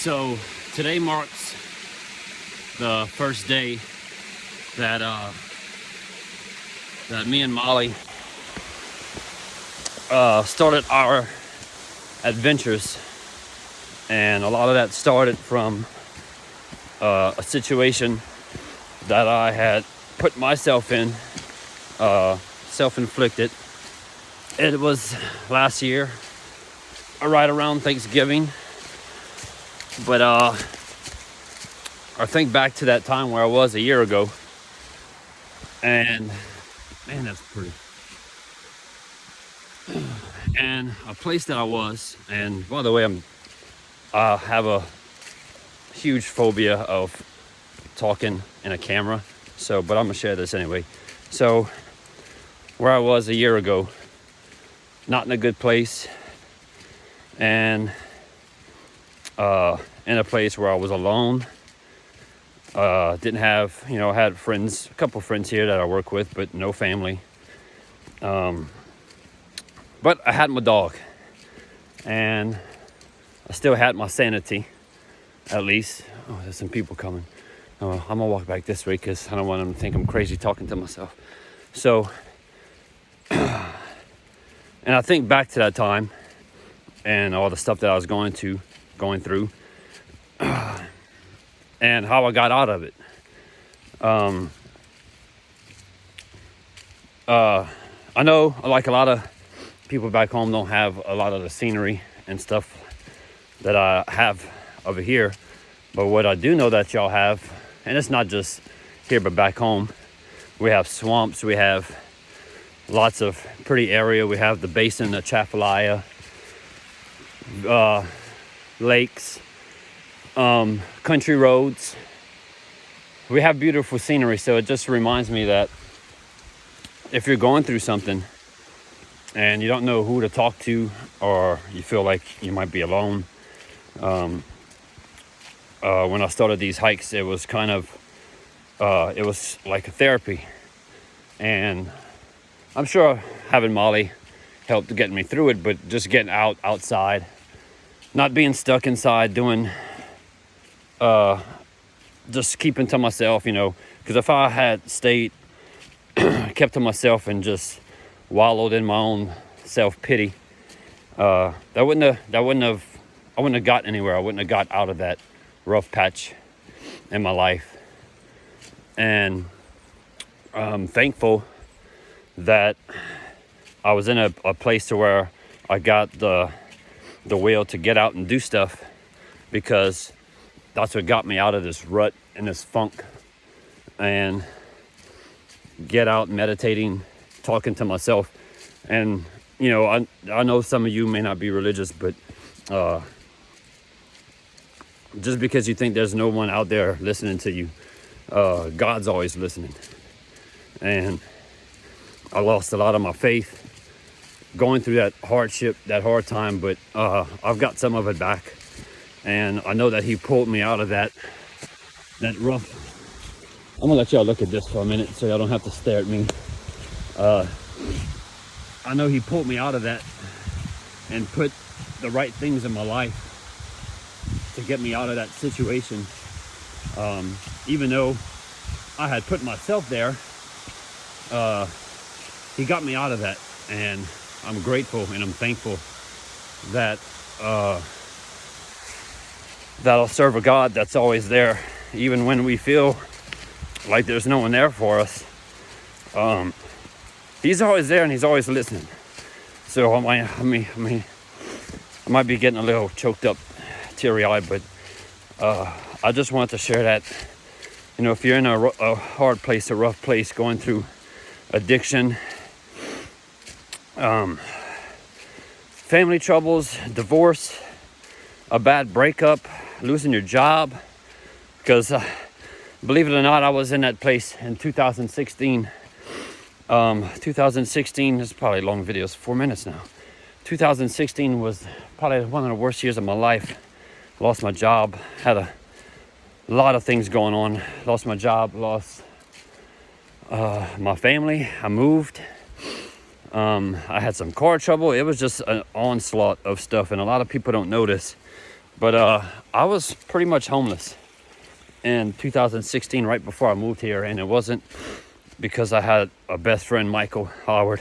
So today marks the first day that me and Molly started our adventures, and a lot of that started from a situation that I had put myself in, self-inflicted. It was last year, right around Thanksgiving. But I think back to that time where I was a year ago, and man, that's pretty. And a place that I was, and by the way, I have a huge phobia of talking in a camera, but I'm gonna share this anyway. So where I was a year ago, not in a good place, and in a place where I was alone. Didn't have, I had friends, a couple friends here that I work with, but no family. But I had my dog, and I still had my sanity, at least. Oh, there's some people coming. I'm gonna walk back this way because I don't want them to think I'm crazy talking to myself. So, and I think back to that time and all the stuff that I was going through, and how I got out of it. I know, like a lot of people back home don't have a lot of the scenery and stuff that I have over here, but what I do know that y'all have, and it's not just here but back home, we have swamps, we have lots of pretty area, we have the basin of Chafalaya, lakes, country roads. We have beautiful scenery, so it just reminds me that if you're going through something and you don't know who to talk to, or you feel like you might be alone, when I started these hikes, it was kind of it was like a therapy, and I'm sure having Molly helped get me through it, but just getting outside, not being stuck inside doing just keeping to myself, because if I had stayed kept to myself and just wallowed in my own self-pity, I wouldn't have got anywhere. I wouldn't have got out of that rough patch in my life. And I'm thankful that I was in a place to where I got the will to get out and do stuff, because that's what got me out of this rut and this funk, and get out meditating, talking to myself. And I know some of you may not be religious, but just because you think there's no one out there listening to you, God's always listening. And I lost a lot of my faith going through that hardship, that hard time, but I've got some of it back, and I know that he pulled me out of that rough. I'm gonna let y'all look at this for a minute so y'all don't have to stare at me. I know he pulled me out of that and put the right things in my life to get me out of that situation. Even though I had put myself there, he got me out of that, and I'm grateful and I'm thankful that I'll serve a God that's always there, even when we feel like there's no one there for us. He's always there, and he's always listening. So I might be getting a little choked up, teary-eyed, but I just wanted to share that. If you're in a hard place, a rough place, going through addiction, family troubles, divorce, a bad breakup, losing your job, because believe it or not, I was in that place in 2016. 2016 is probably long videos, 4 minutes now. 2016 was probably one of the worst years of my life. Lost my job, had a lot of things going on. Lost my job, lost my family. I moved. I had some car trouble. It was just an onslaught of stuff, and a lot of people don't notice But I was pretty much homeless in 2016, right before I moved here, and it wasn't because I had a best friend, Michael Howard,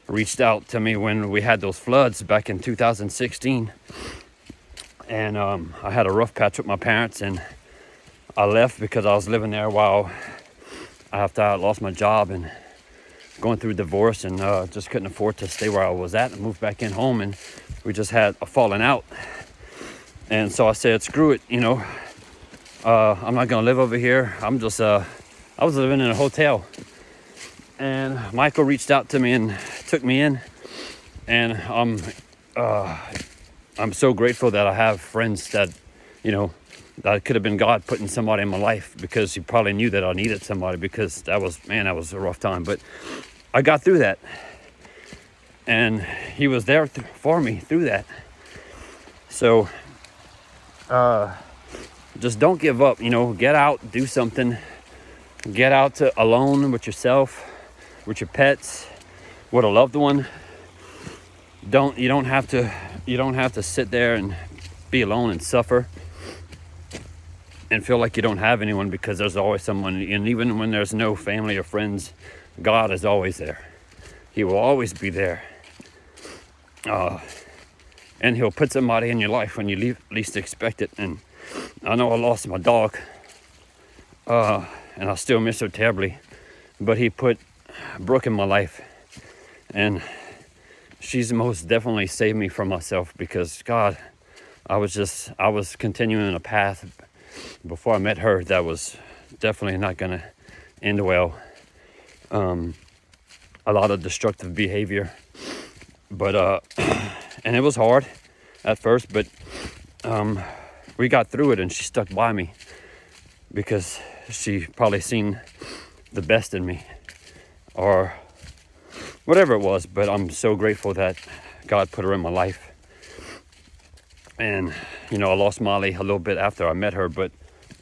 reached out to me when we had those floods back in 2016. And I had a rough patch with my parents, and I left because I was living there while after I lost my job and going through divorce, and just couldn't afford to stay where I was at, and moved back in home, and we just had a falling out. And so I said, screw it, I'm not gonna live over here. I was living in a hotel, and Michael reached out to me and took me in, and I'm so grateful that I have friends that, that could have been God putting somebody in my life, because he probably knew that I needed somebody, because that was a rough time. But I got through that, and he was there for me through that. So just don't give up, get out, do something, get out alone with yourself, with your pets, with a loved one. You don't have to sit there and be alone and suffer and feel like you don't have anyone, because there's always someone. And even when there's no family or friends, God is always there. He will always be there. And he'll put somebody in your life when you least expect it. And I know I lost my dog, and I still miss her terribly, but he put Brooke in my life, and she's most definitely saved me from myself, because God, I was continuing a path before I met her that was definitely not gonna end well. A lot of destructive behavior, but and it was hard at first, but we got through it, and she stuck by me because she probably seen the best in me, or whatever it was. But I'm so grateful that God put her in my life. And I lost Molly a little bit after I met her, but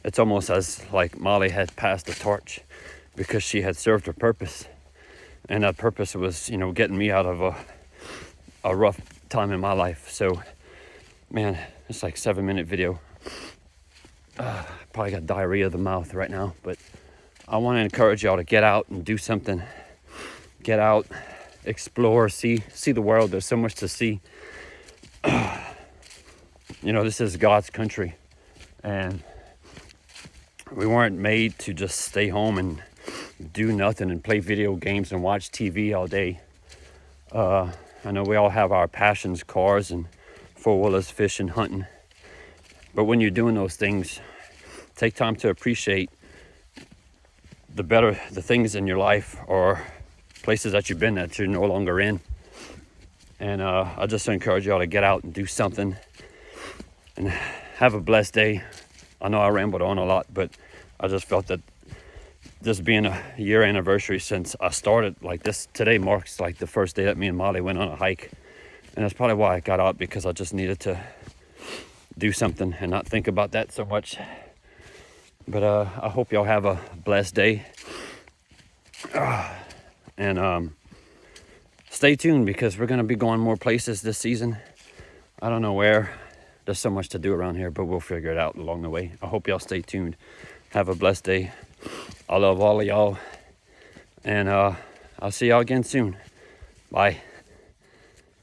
it's almost as like Molly had passed the torch, because she had served her purpose, and that purpose was getting me out of a rough time in my life. So man, it's like 7-minute video. Probably got diarrhea of the mouth right now, but I want to encourage y'all to get out and do something. Get out, explore, see the world. There's so much to see. This is God's country, and we weren't made to just stay home and do nothing and play video games and watch TV all day. I know we all have our passions, cars and four-wheelers, fishing, hunting. But when you're doing those things, take time to appreciate the things in your life, or places that you've been that you're no longer in. And I just encourage y'all to get out and do something, and have a blessed day. I know I rambled on a lot, but I just felt that this being a year anniversary since I started like this, today marks like the first day that me and Molly went on a hike. And that's probably why I got out, because I just needed to do something and not think about that so much. But I hope y'all have a blessed day. And stay tuned, because we're going to be going more places this season. I don't know where. There's so much to do around here, but we'll figure it out along the way. I hope y'all stay tuned. Have a blessed day. I love all of y'all. And I'll see y'all again soon. Bye.